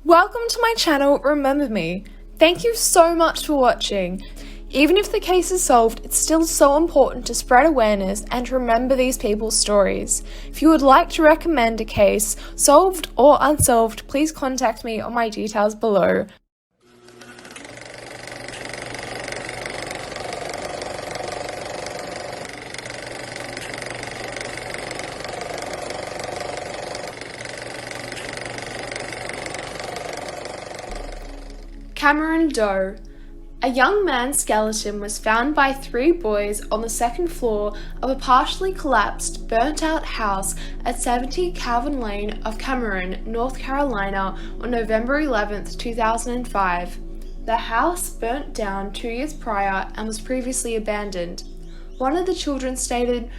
Welcome to my channel, Remember Me. Thank you so much for watching. Even if the case is solved, it's still so important to spread awareness and to remember these people's stories. If you would like to recommend a case, solved or unsolved, please contact me on my details below. Cameron Doe. A young man's skeleton was found by 3 boys on the second floor of a partially collapsed, burnt-out house at 70 Calvin Lane of Cameron, North Carolina on November 11, 2005. The house burnt down 2 years prior and was previously abandoned. One of the children stated,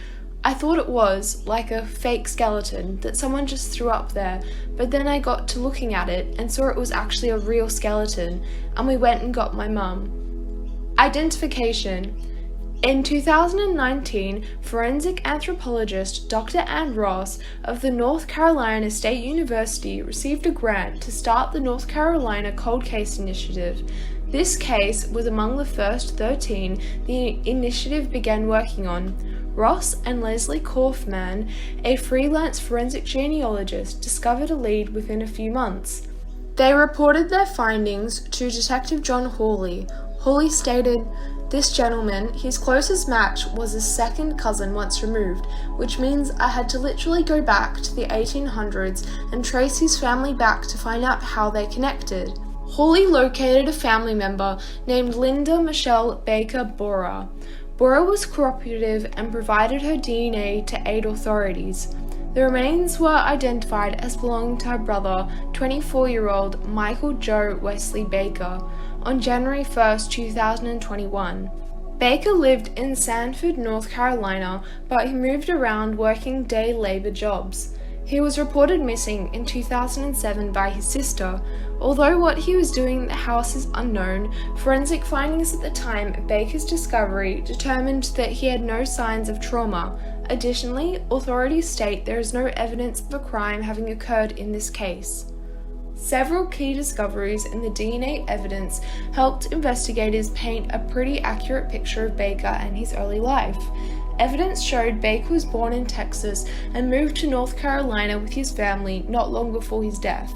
"I thought it was like a fake skeleton that someone just threw up there, but then I got to looking at it and saw it was actually a real skeleton, and we went and got my mum." Identification. In 2019, forensic anthropologist Dr. Ann Ross of the North Carolina State University received a grant to start the North Carolina Cold Case Initiative. This case was among the first 13 the initiative began working on. Ross and Leslie Kaufman, a freelance forensic genealogist, discovered a lead within a few months. They reported their findings to Detective John Hawley. Hawley stated, "This gentleman, his closest match was his second cousin once removed, which means I had to literally go back to the 1800s and trace his family back to find out how they connected." Hawley located a family member named Linda Michelle Baker Bora. Bora was cooperative and provided her DNA to aid authorities. The remains were identified as belonging to her brother, 24-year-old Michael Joe Wesley Baker, on January 1, 2021. Baker lived in Sanford, North Carolina, but he moved around working day labor jobs. He was reported missing in 2007 by his sister. Although what he was doing in the house is unknown, forensic findings at the time of Baker's discovery determined that he had no signs of trauma. Additionally, authorities state there is no evidence of a crime having occurred in this case. Several key discoveries in the DNA evidence helped investigators paint a pretty accurate picture of Baker and his early life. Evidence showed Baker was born in Texas and moved to North Carolina with his family not long before his death.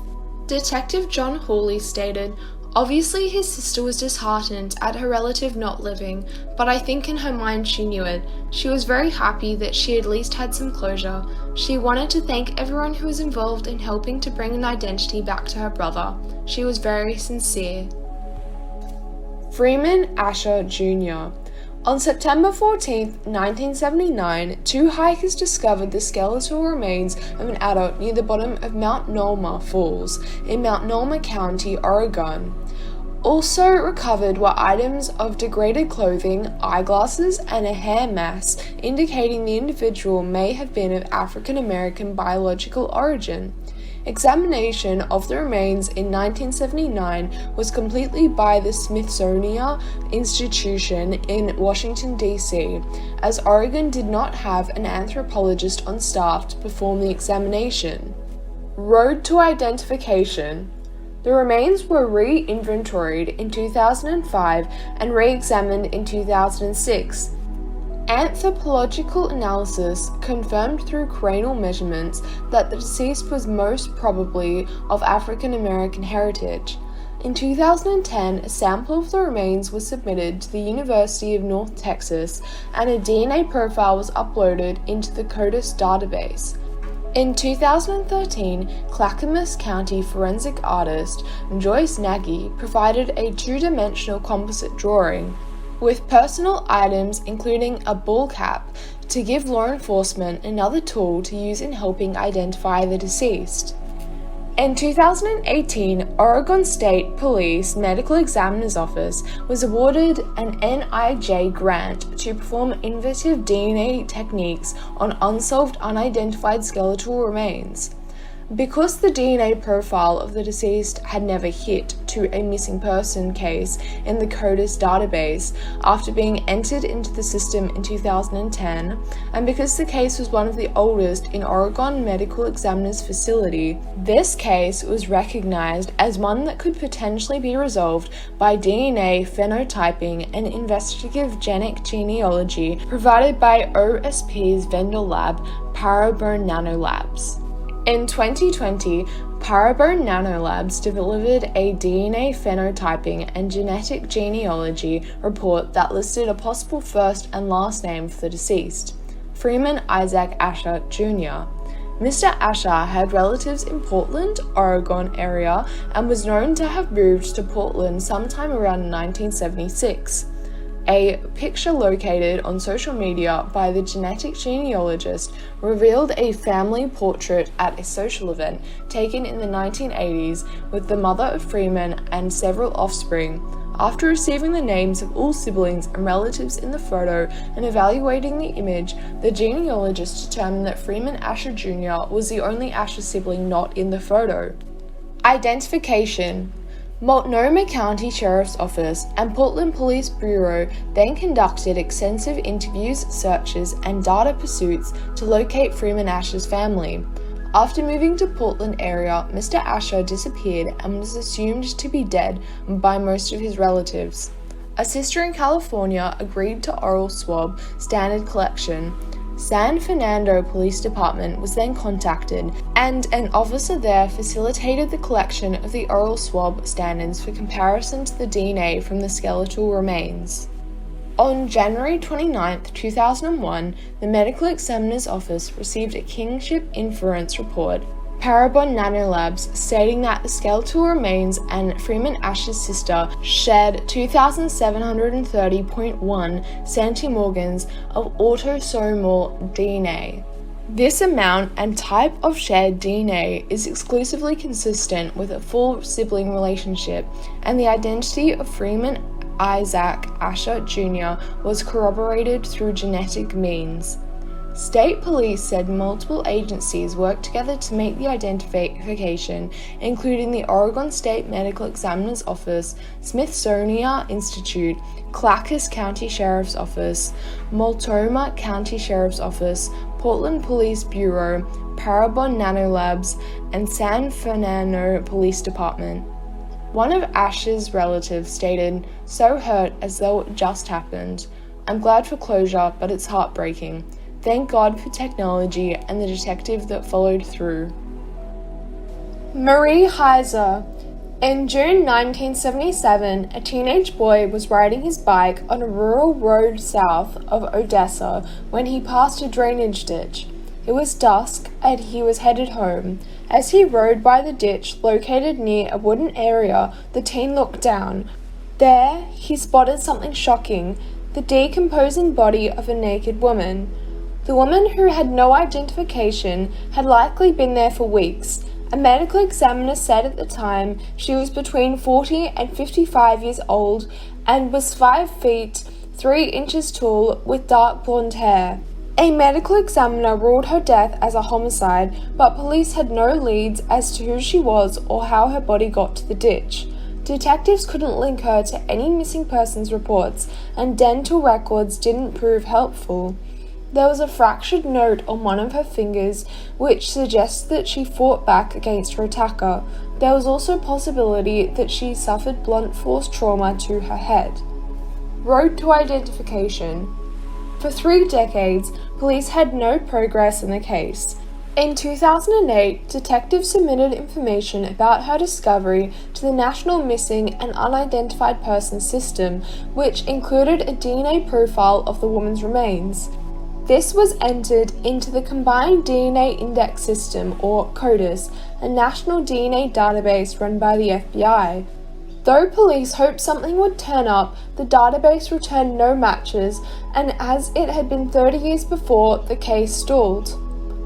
Detective John Hawley stated, "Obviously his sister was disheartened at her relative not living, but I think in her mind she knew it. She was very happy that she at least had some closure. She wanted to thank everyone who was involved in helping to bring an identity back to her brother. She was very sincere." Freeman Asher Jr. On September 14, 1979, 2 hikers discovered the skeletal remains of an adult near the bottom of Multnomah Falls in Multnomah County, Oregon. Also recovered were items of degraded clothing, eyeglasses, and a hair mass, indicating the individual may have been of African American biological origin. Examination of the remains in 1979 was completed by the Smithsonian Institution in Washington, D.C., as Oregon did not have an anthropologist on staff to perform the examination. Road to identification. The remains were re-inventoried in 2005 and re-examined in 2006. Anthropological analysis confirmed through cranial measurements that the deceased was most probably of African American heritage. In 2010, a sample of the remains was submitted to the University of North Texas, and a DNA profile was uploaded into the CODIS database. In 2013, Clackamas County forensic artist Joyce Nagy provided a 2-dimensional composite drawing with personal items including a bull cap to give law enforcement another tool to use in helping identify the deceased. In 2018, Oregon State Police Medical Examiner's Office was awarded an NIJ grant to perform innovative DNA techniques on unsolved unidentified skeletal remains. Because the DNA profile of the deceased had never hit to a missing person case in the CODIS database after being entered into the system in 2010, and because the case was one of the oldest in Oregon Medical Examiner's facility, this case was recognized as one that could potentially be resolved by DNA phenotyping and investigative genetic genealogy provided by OSP's vendor lab, Parabone Nanolabs. In 2020, Parabone Nanolabs delivered a DNA phenotyping and genetic genealogy report that listed a possible first and last name for the deceased, Freeman Asher Jr. Mr. Asher had relatives in Portland, Oregon area and was known to have moved to Portland sometime around 1976. A picture located on social media by the genetic genealogist revealed a family portrait at a social event taken in the 1980s with the mother of Freeman and several offspring. After receiving the names of all siblings and relatives in the photo and evaluating the image, the genealogist determined that Freeman Asher Jr. was the only Asher sibling not in the photo. Identification. Multnomah County Sheriff's Office and Portland Police Bureau then conducted extensive interviews, searches, and data pursuits to locate Freeman Asher's family. After moving to Portland area, Mr. Asher disappeared and was assumed to be dead by most of his relatives. A sister in California agreed to oral swab standard collection. San Fernando Police Department was then contacted, and an officer there facilitated the collection of the oral swab standards for comparison to the DNA from the skeletal remains. On January 29, 2001, the Medical Examiner's Office received a kinship inference report, Parabone Nanolabs, stating that the skeletal remains and Freeman Asher's sister shared 2,730.1 centimorgans of autosomal DNA. This amount and type of shared DNA is exclusively consistent with a full sibling relationship, and the identity of Freeman Asher Jr. was corroborated through genetic means. State police said multiple agencies worked together to make the identification, including the Oregon State Medical Examiner's Office, Smithsonian Institute, Clackamas County Sheriff's Office, Multnomah County Sheriff's Office, Portland Police Bureau, Parabone Nanolabs, and San Fernando Police Department. One of Asher's relatives stated, "So hurt as though it just happened. I'm glad for closure, but it's heartbreaking. Thank God for technology and the detective that followed through." Marie Heiser. In June 1977, a teenage boy was riding his bike on a rural road south of Odessa when he passed a drainage ditch. It was dusk and he was headed home. As he rode by the ditch located near a wooden area, the teen looked down. There, he spotted something shocking, the decomposing body of a naked woman. The woman, who had no identification, had likely been there for weeks. A medical examiner said at the time she was between 40 and 55 years old and was 5 feet 3 inches tall with dark blonde hair. A medical examiner ruled her death as a homicide, but police had no leads as to who she was or how her body got to the ditch. Detectives couldn't link her to any missing persons reports, and dental records didn't prove helpful. There was a fractured note on one of her fingers, which suggests that she fought back against her attacker. There was also a possibility that she suffered blunt force trauma to her head. Road to identification. For 3 decades, police had no progress in the case. In 2008, detectives submitted information about her discovery to the National Missing and Unidentified Persons System, which included a DNA profile of the woman's remains. This was entered into the Combined DNA Index System, or CODIS, a national DNA database run by the FBI. Though police hoped something would turn up, the database returned no matches, and as it had been 30 years before, the case stalled.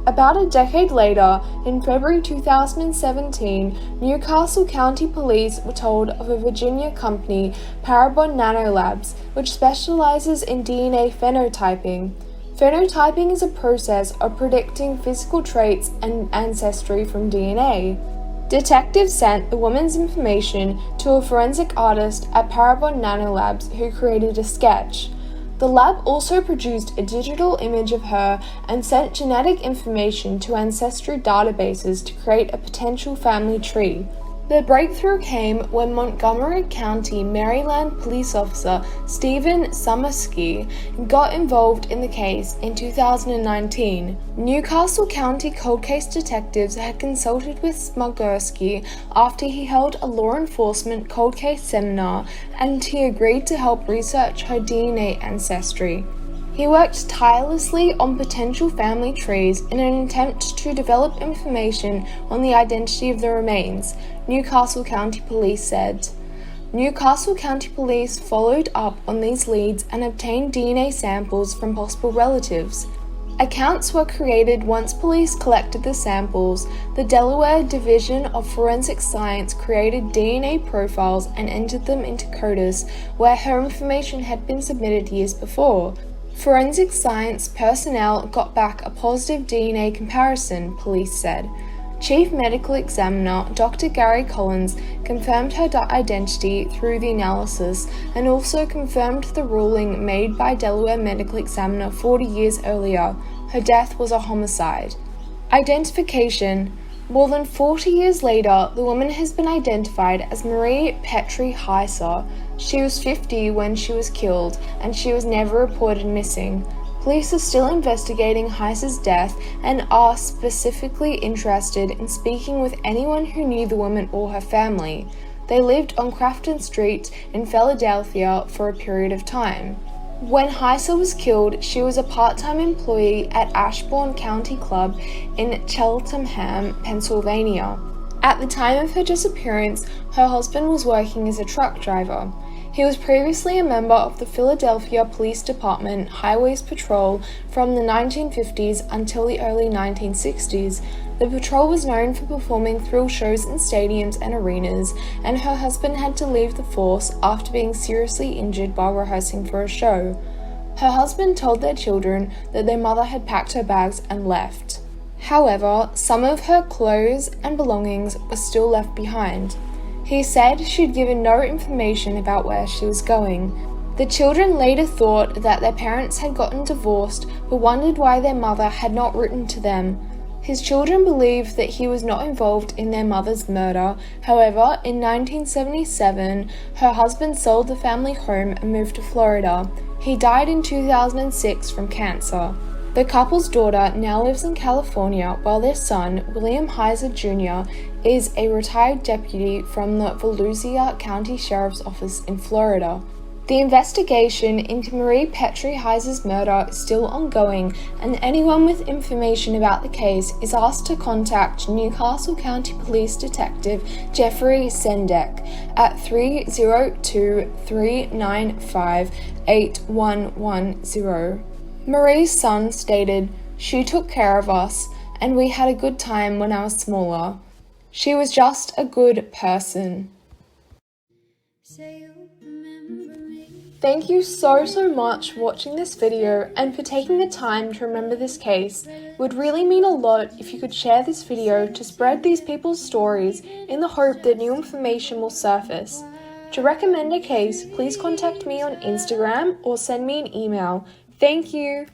About a decade later, in February 2017, Newcastle County Police were told of a Virginia company, Parabone Nanolabs, which specializes in DNA phenotyping. Phenotyping is a process of predicting physical traits and ancestry from DNA. Detectives sent the woman's information to a forensic artist at Parabon Nanolabs who created a sketch. The lab also produced a digital image of her and sent genetic information to ancestry databases to create a potential family tree. The breakthrough came when Montgomery County, Maryland police officer Stephen Summersky got involved in the case in 2019. Newcastle County cold case detectives had consulted with Smugersky after he held a law enforcement cold case seminar, and he agreed to help research her DNA ancestry. He worked tirelessly on potential family trees in an attempt to develop information on the identity of the remains, Newcastle County Police said. Newcastle County Police followed up on these leads and obtained DNA samples from possible relatives. Accounts were created once police collected the samples. The Delaware Division of Forensic Science created DNA profiles and entered them into CODIS, where her information had been submitted years before. Forensic science personnel got back a positive DNA comparison, police said. Chief Medical Examiner Dr. Gary Collins confirmed her identity through the analysis and also confirmed the ruling made by Delaware Medical Examiner 40 years earlier. Her death was a homicide. Identification. More than 40 years later, the woman has been identified as Marie Petrie Heiser. She was 50 when she was killed, and she was never reported missing. Police are still investigating Heiser's death and are specifically interested in speaking with anyone who knew the woman or her family. They lived on Crafton Street in Philadelphia for a period of time. When Heiser was killed, she was a part-time employee at Ashbourne County Club in Cheltenham, Pennsylvania. At the time of her disappearance, her husband was working as a truck driver. He was previously a member of the Philadelphia Police Department Highways Patrol from the 1950s until the early 1960s. The patrol was known for performing thrill shows in stadiums and arenas, and her husband had to leave the force after being seriously injured while rehearsing for a show. Her husband told their children that their mother had packed her bags and left. However, some of her clothes and belongings were still left behind. He said she'd given no information about where she was going. The children later thought that their parents had gotten divorced, but wondered why their mother had not written to them. His children believed that he was not involved in their mother's murder. However, in 1977, her husband sold the family home and moved to Florida. He died in 2006 from cancer. The couple's daughter now lives in California, while their son, William Heiser Jr., is a retired deputy from the Volusia County Sheriff's Office in Florida. The investigation into Marie Petrie Heiser's murder is still ongoing, and anyone with information about the case is asked to contact Newcastle County Police Detective Jeffrey Sendek at 302-395-8110. Marie's son stated, "She took care of us, and we had a good time when I was smaller. She was just a good person." Thank you so much for watching this video and for taking the time to remember this case. It would really mean a lot if you could share this video to spread these people's stories in the hope that new information will surface. To recommend a case, please contact me on Instagram or send me an email. Thank you.